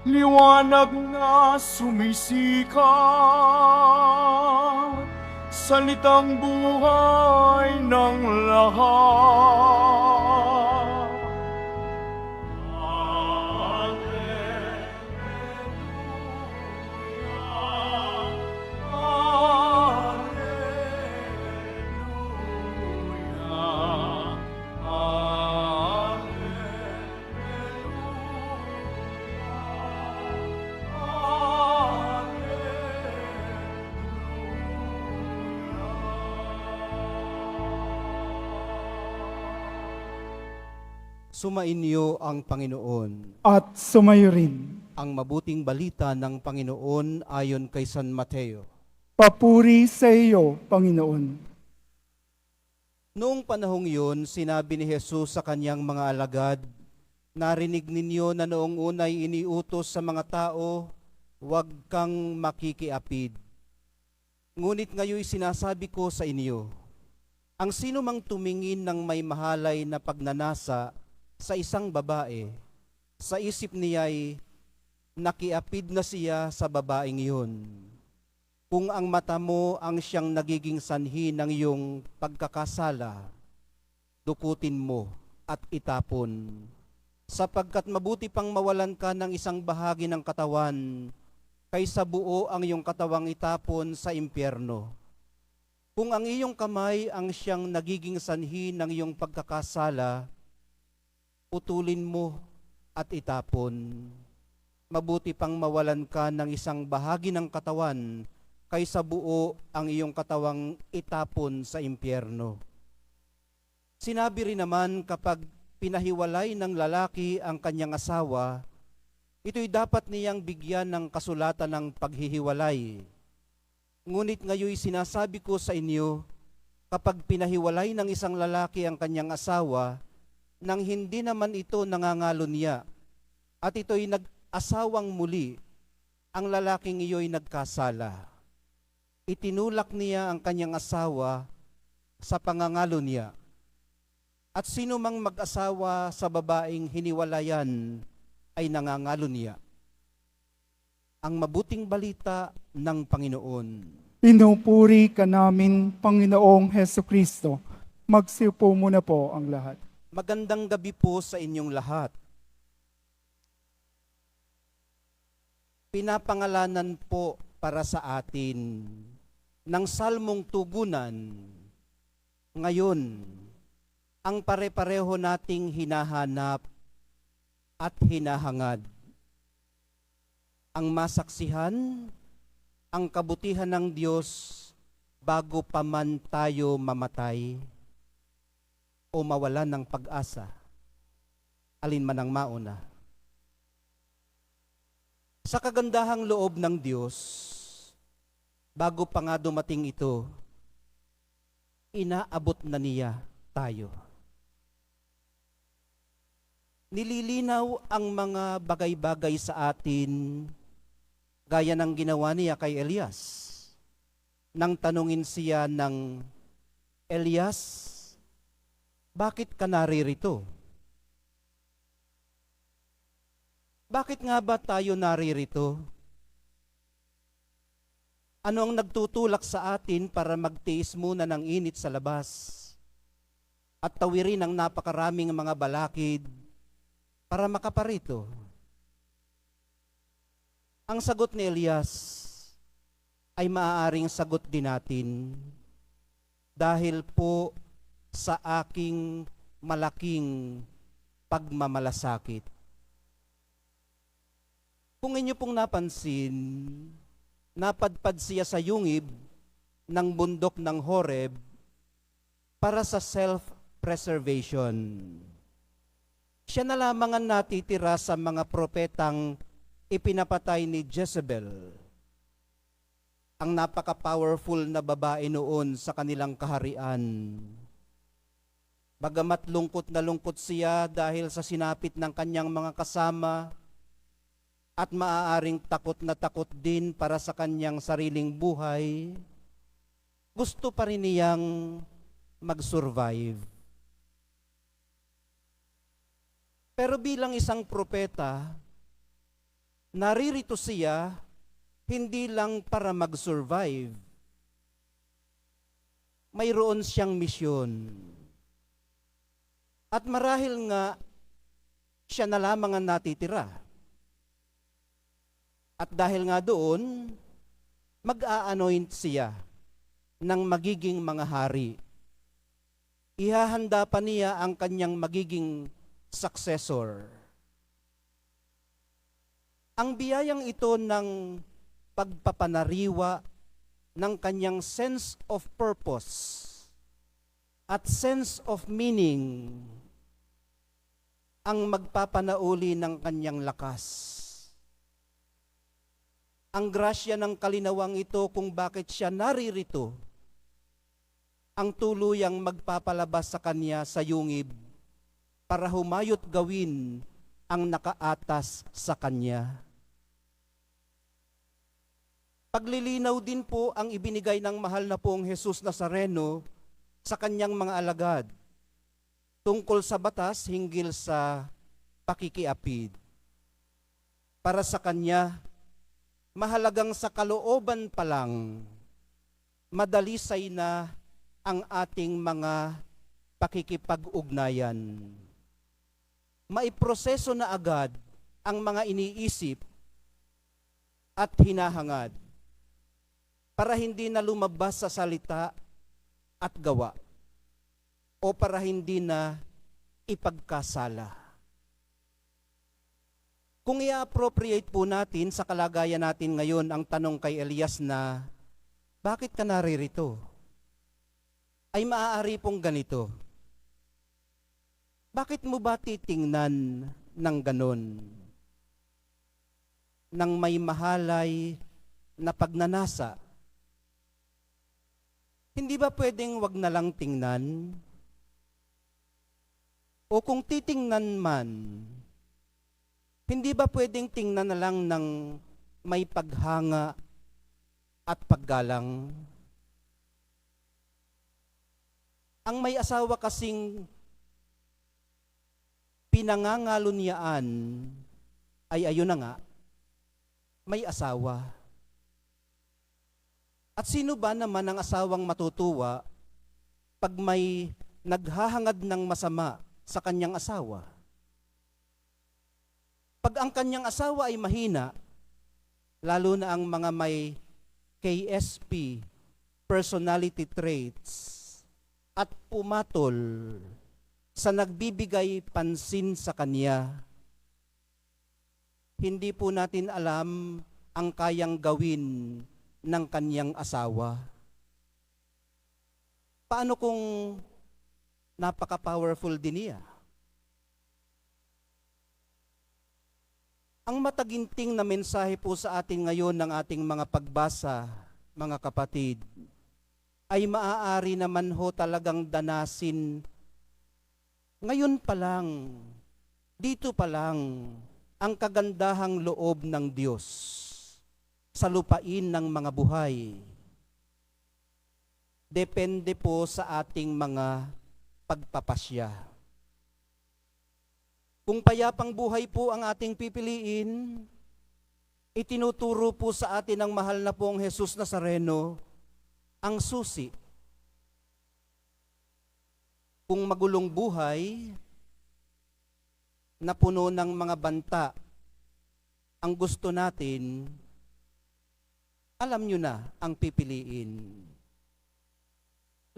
Liwanag na sumisikat, salitang buhay ng lahat. Sumainyo ang Panginoon. At sumayo rin. Ang mabuting balita ng Panginoon ayon kay San Mateo. Papuri sa iyo, Panginoon. Noong panahong yun, sinabi ni Jesus sa kanyang mga alagad, "Narinig ninyo na noong unay iniutos sa mga tao, huwag kang makikiapid. Ngunit ngayon sinasabi ko sa inyo, ang sino mang tumingin ng may mahalay na pagnanasa sa isang babae, sa isip niya'y nakiapid na siya sa babaeng iyon. Kung ang mata mo ang siyang nagiging sanhi ng iyong pagkakasala, dukutin mo at itapon. Sapagkat mabuti pang mawalan ka ng isang bahagi ng katawan, kaysa buo ang iyong katawang itapon sa impyerno. Kung ang iyong kamay ang siyang nagiging sanhi ng iyong pagkakasala, putulin mo at itapon. Mabuti pang mawalan ka ng isang bahagi ng katawan kaysa buo ang iyong katawang itapon sa impyerno. Sinabi rin naman kapag pinahiwalay ng lalaki ang kanyang asawa, ito'y dapat niyang bigyan ng kasulatan ng paghihiwalay. Ngunit ngayon sinasabi ko sa inyo, kapag pinahiwalay ng isang lalaki ang kanyang asawa, nang hindi naman ito nangangalon niya, at ito'y nag-asawang muli, ang lalaking iyo'y nagkasala. Itinulak niya ang kanyang asawa sa pangangalo niya. At sino mang mag-asawa sa babaeng hiniwalayan ay nangangalo niya. Ang mabuting balita ng Panginoon. Pinupuri ka namin, Panginoong Heso Kristo. Magsiupo muna po ang lahat. Magandang gabi po sa inyong lahat. Pinapangalanan po para sa atin ng salmong tugunan ngayon ang pare-pareho nating hinahanap at hinahangad. Ang masaksihan, ang kabutihan ng Diyos bago pa man tayo mamatay o mawalan ng pag-asa, alin man ang mauna. Sa kagandahang loob ng Diyos, bago pa nga dumating ito, inaabot na niya tayo. Nililinaw ang mga bagay-bagay sa atin, gaya ng ginawa niya kay Elias. Nang tanungin siya ng, "Elias, bakit ka naririto? Bakit nga ba tayo naririto? Ano ang nagtutulak sa atin para magtiis muna ng init sa labas at tawirin ang napakaraming mga balakid para makaparito?" Ang sagot ni Elias ay maaaring sagot din natin, dahil po sa aking malaking pagmamalasakit. Kung inyo pong napansin, napadpad siya sa yungib ng bundok ng Horeb para sa self-preservation. Siya na lamang ang natitira sa mga propetang ipinapatay ni Jezebel, ang napaka-powerful na babae noon sa kanilang kaharian. Bagamat lungkot na lungkot siya dahil sa sinapit ng kanyang mga kasama at maaaring takot na takot din para sa kanyang sariling buhay, gusto pa rin niyang mag-survive. Pero bilang isang propeta, naririto siya hindi lang para mag-survive. Mayroon siyang misyon. At marahil nga, siya na lamang ang natitira. At dahil nga doon, mag-a-anoint siya ng magiging mga hari. Ihahanda pa niya ang kanyang magiging successor. Ang biyayang ito ng pagpapanariwa ng kanyang sense of purpose at sense of meaning ang magpapanauli ng kanyang lakas. Ang grasya ng kalinawang ito kung bakit siya naririto, ang tuluyang magpapalabas sa kanya sa yungib para humayot gawin ang nakaatas sa kanya. Paglilinaw din po ang ibinigay ng mahal na pong Jesus Nazareno sa kanyang mga alagad tungkol sa batas hinggil sa pakikiapid. Para sa kanya, mahalagang sa kalooban pa lang, madalisay na ang ating mga pakikipag-ugnayan. Maiproseso na agad ang mga iniisip at hinahangad para hindi na lumabas sa salita at gawa o para hindi na ipagkasala. Kung i-appropriate po natin sa kalagayan natin ngayon ang tanong kay Elias na, bakit ka naririto? Ay maaari pong ganito. Bakit mo ba titingnan ng ganon? Nang may mahalay na pagnanasa? Hindi ba pwedeng wag na lang tingnan? O kung titingnan man, hindi ba pwedeng tingnan na lang ng may paghanga at paggalang? Ang may asawa kasing pinangangalunyaan ay ayun na nga, may asawa. At sino ba naman ang asawang matutuwa pag may naghahangad ng masama sa kanyang asawa? Pag ang kanyang asawa ay mahina, lalo na ang mga may KSP, personality traits, at pumatol sa nagbibigay pansin sa kanya, hindi po natin alam ang kayang gawin ng kanyang asawa. Paano kung napaka-powerful din niya? Ang mataginting na mensahe po sa atin ngayon ng ating mga pagbasa, mga kapatid, ay maaari naman ho talagang danasin ngayon pa lang, dito pa lang, ang kagandahang loob ng Diyos sa lupain ng mga buhay. Depende po sa ating mga pagpapasya. Kung payapang buhay po ang ating pipiliin, itinuturo po sa atin ng mahal na pong Jesus Nazareno ang susi. Kung magulong buhay na puno ng mga banta ang gusto natin, alam nyo na ang pipiliin.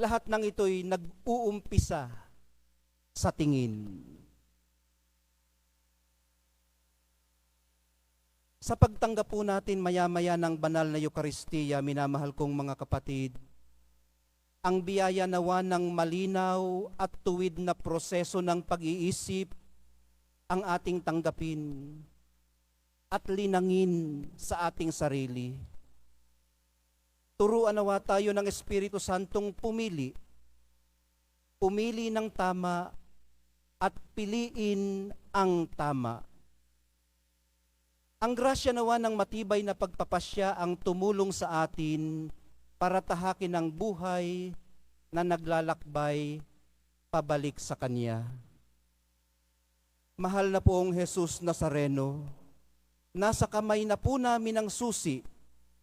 Lahat ng ito'y nag-uumpisa sa tingin. Sa pagtanggap po natin maya-maya ng banal na Eucharistia, minamahal kong mga kapatid, ang biyaya nawa ng malinaw at tuwid na proseso ng pag-iisip ang ating tanggapin at linangin sa ating sarili. Turuan nawa tayo ng Espiritu Santong pumili ng tama at piliin ang tama. Ang grasya nawa ng matibay na pagpapasya ang tumulong sa atin para tahakin ang buhay na naglalakbay pabalik sa Kanya. Mahal na poong Jesus Nazareno, Nasa kamay na po namin ang susi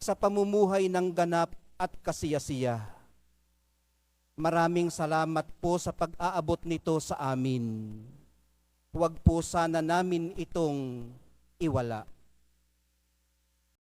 sa pamumuhay ng ganap at kasiyasiya. Maraming salamat po sa pag-aabot nito sa amin. Huwag po sana namin itong iwala.